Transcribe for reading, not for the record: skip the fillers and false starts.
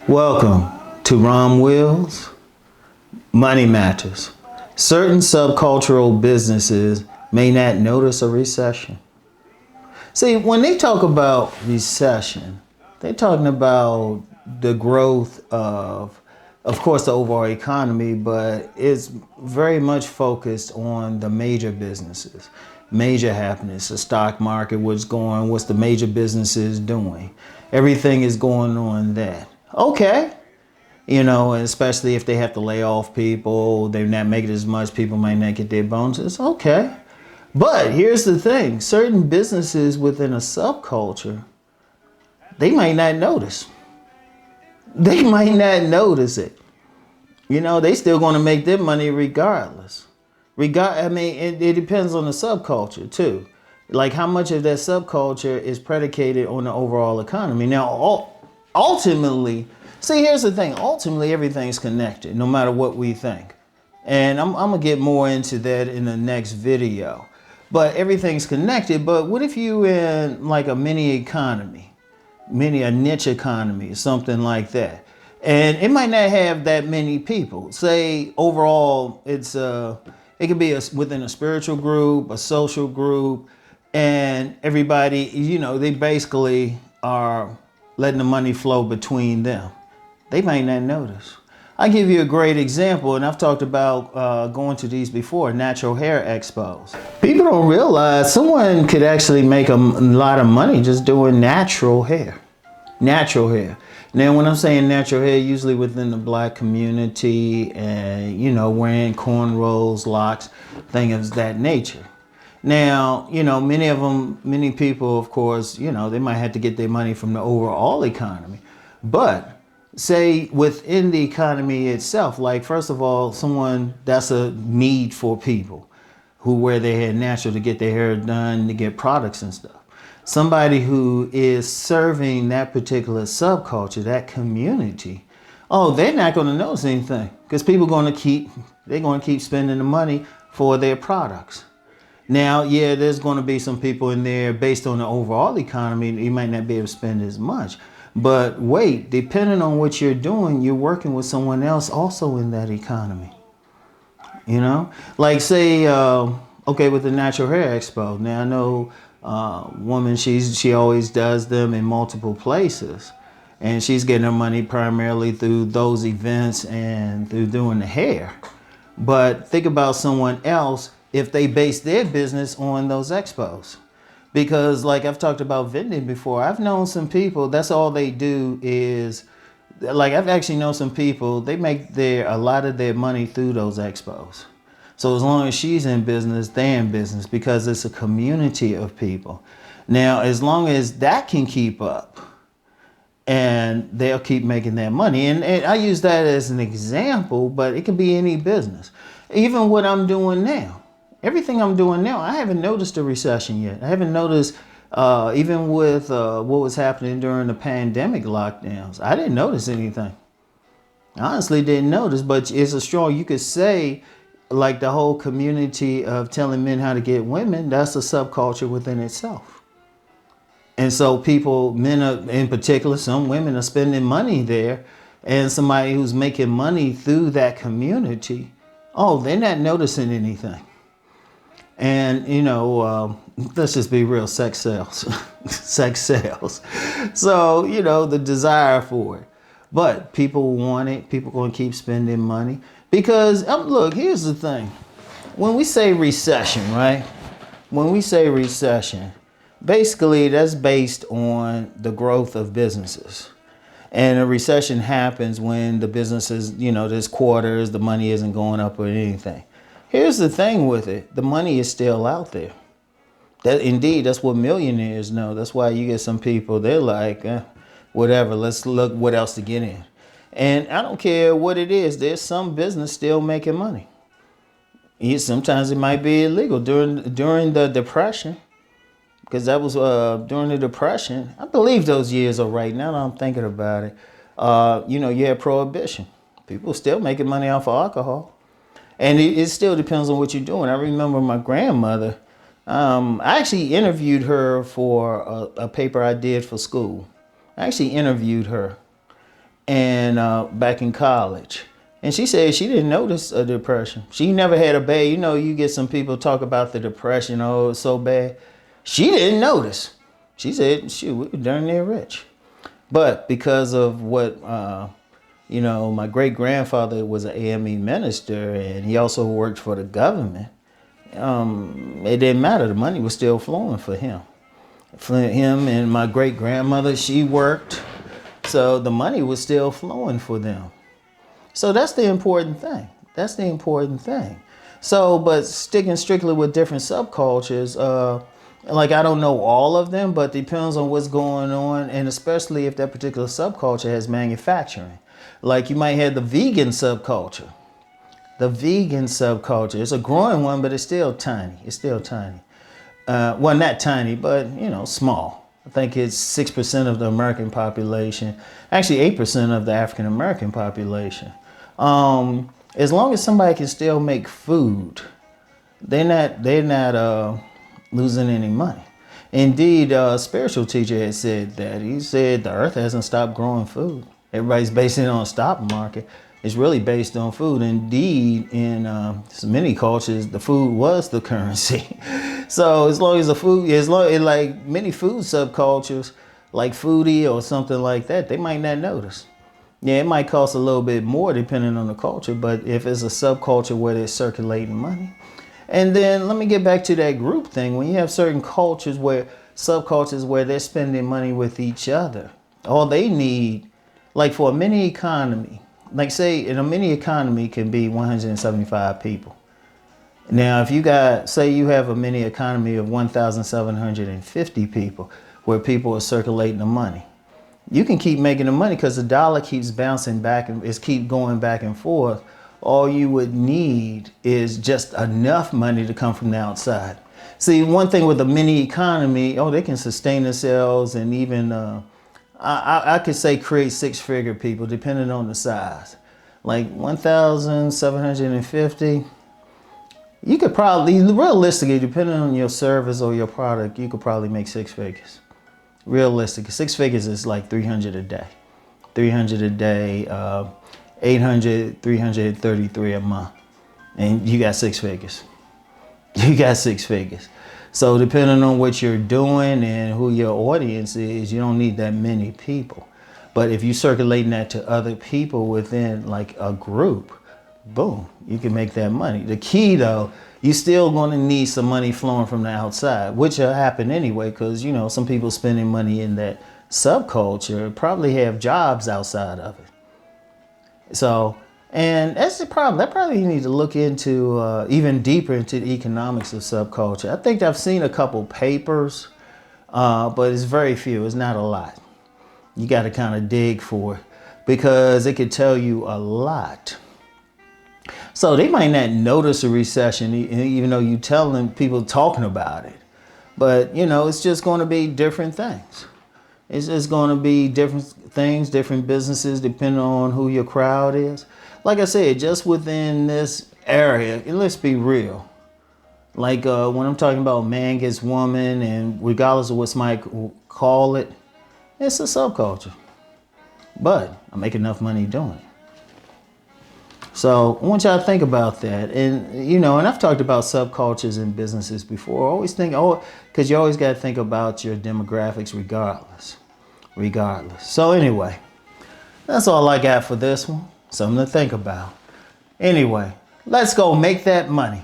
Welcome to Rom Wills. Money matters. Certain subcultural businesses may not notice a recession. See, when they talk about recession, they're talking about the growth of course, the overall economy, but it's very much focused on the major businesses, major happenings, the stock market, what's the major businesses doing. Everything is going on that. Okay. And especially if they have to lay off people, they're not making as much, people might not get their bonuses. Okay. But here's the thing, certain businesses within a subculture, they might not notice. They might not notice it. They still going to make their money regardless. It depends on the subculture too. Like how much of that subculture is predicated on the overall economy. Now, ultimately, here's the thing. Ultimately, everything's connected, no matter what we think. And I'm going to get more into that in the next video. But everything's connected. But what if you in like a mini economy, a niche economy, something like that? And it might not have that many people. Say overall, it could be within a spiritual group, a social group, and everybody, they basically are letting the money flow between them. They might not notice. I'll give you a great example, and I've talked about going to these before, natural hair expos. People don't realize someone could actually make a lot of money just doing natural hair. Natural hair. Now, when I'm saying natural hair, usually within the black community and, wearing cornrows, locks, things of that nature. Now, many people, of course, they might have to get their money from the overall economy. But say within the economy itself, like first of all, that's a need for people who wear their hair natural to get their hair done, to get products and stuff. Somebody who is serving that particular subculture, that community, they're not going to notice anything because people they're going to keep spending the money for their products. Now, yeah, there's going to be some people in there based on the overall economy, you might not be able to spend as much. But wait, depending on what you're doing, you're working with someone else also in that economy. Like say, with the Natural Hair Expo. Now I know woman, she always does them in multiple places, and she's getting her money primarily through those events and through doing the hair. But think about someone else if they base their business on those expos. Because like I've talked about vending before, I've known some people, that's all they do is, like I've actually known some people, they make a lot of their money through those expos. So as long as she's in business, they're in business because it's a community of people. Now, as long as that can keep up, and they'll keep making that money. And I use that as an example, but it could be any business. Even what I'm doing now. Everything I'm doing now, I haven't noticed a recession yet. I haven't noticed, even with what was happening during the pandemic lockdowns, I didn't notice anything. I honestly didn't notice, but it's a strong, you could say, like the whole community of telling men how to get women, that's a subculture within itself. And so men are, in particular, some women are spending money there, and somebody who's making money through that community, they're not noticing anything. And, let's just be real, sex sells. Sex sells. So, the desire for it. But people want it. People going to keep spending money. Because, look, here's the thing. When we say recession, right? When we say recession, basically that's based on the growth of businesses. And a recession happens when the businesses, there's quarters, the money isn't going up or anything. Here's the thing with it. The money is still out there. That's what millionaires know. That's why you get some people, they're like, whatever, let's look what else to get in. And I don't care what it is. There's some business still making money. Sometimes it might be illegal during the Depression, because that was during the Depression. I believe those years are right now that I'm thinking about it. You had Prohibition. People still making money off of alcohol. And it still depends on what you're doing. I remember my grandmother, I actually interviewed her for a paper I did for school. I actually interviewed her. and back in college. And she said she didn't notice a depression. She never had a bad, you know, you get some people talk about the depression, oh, it's so bad. She didn't notice. She said, shoot, we were darn near rich. But because of what, you know, my great grandfather was an AME minister and he also worked for the government. It didn't matter. The money was still flowing for him. For him and my great grandmother, she worked. So the money was still flowing for them. So that's the important thing. That's the important thing. So, but sticking strictly with different subcultures, like I don't know all of them, but depends on what's going on, and especially if that particular subculture has manufacturing. Like you might have the vegan subculture. The vegan subculture, it's a growing one, but it's still tiny. It's still tiny. Well, not tiny, but you know, small. I think it's 6% of the American population. Actually, 8% of the African American population. As long as somebody can still make food, they're not losing any money. Indeed, a spiritual teacher had said that. He said the earth hasn't stopped growing food. Everybody's basing it on the stock market. It's really based on food. Indeed, in many cultures, the food was the currency. So as long as the food, like many food subcultures, like foodie or something like that, they might not notice. Yeah, it might cost a little bit more depending on the culture, but if it's a subculture where they're circulating money. And then let me get back to that group thing. When you have certain cultures where, subcultures where they're spending money with each other, all they need, like for a mini economy, like say in a mini economy can be 175 people. Now, if you got, say you have a mini economy of 1,750 people where people are circulating the money, you can keep making the money because the dollar keeps bouncing back and it's keep going back and forth. All you would need is just enough money to come from the outside. See, one thing with a mini economy, they can sustain themselves and even, I could say create six-figure people depending on the size. Like 1,750, you could probably, realistically, depending on your service or your product, you could probably make six figures. Realistic, six figures is like 300 a day. 300 a day, 800, 333 a month. And you got six figures. You got six figures. So depending on what you're doing and who your audience is, you don't need that many people. But if you're circulating that to other people within like a group, boom, you can make that money. The key though, you're still going to need some money flowing from the outside, which will happen anyway, because you know some people spending money in that subculture probably have jobs outside of it. So, and that's the problem. That probably you need to look into even deeper into the economics of subculture. I think I've seen a couple papers, but it's very few. It's not a lot. You got to kind of dig for it because it could tell you a lot. So they might not notice a recession, even though you tell them people talking about it. But, you know, it's just going to be different things. It's just going to be different things, different businesses, depending on who your crowd is. Like I said, just within this area, and let's be real. Like when I'm talking about man gets woman, and regardless of what somebody call it, it's a subculture. But I make enough money doing it. So I want y'all to think about that. And, you know, and I've talked about subcultures in businesses before. I always think, because you always got to think about your demographics regardless. So anyway, that's all I got for this one. Something to think about. Anyway, let's go make that money.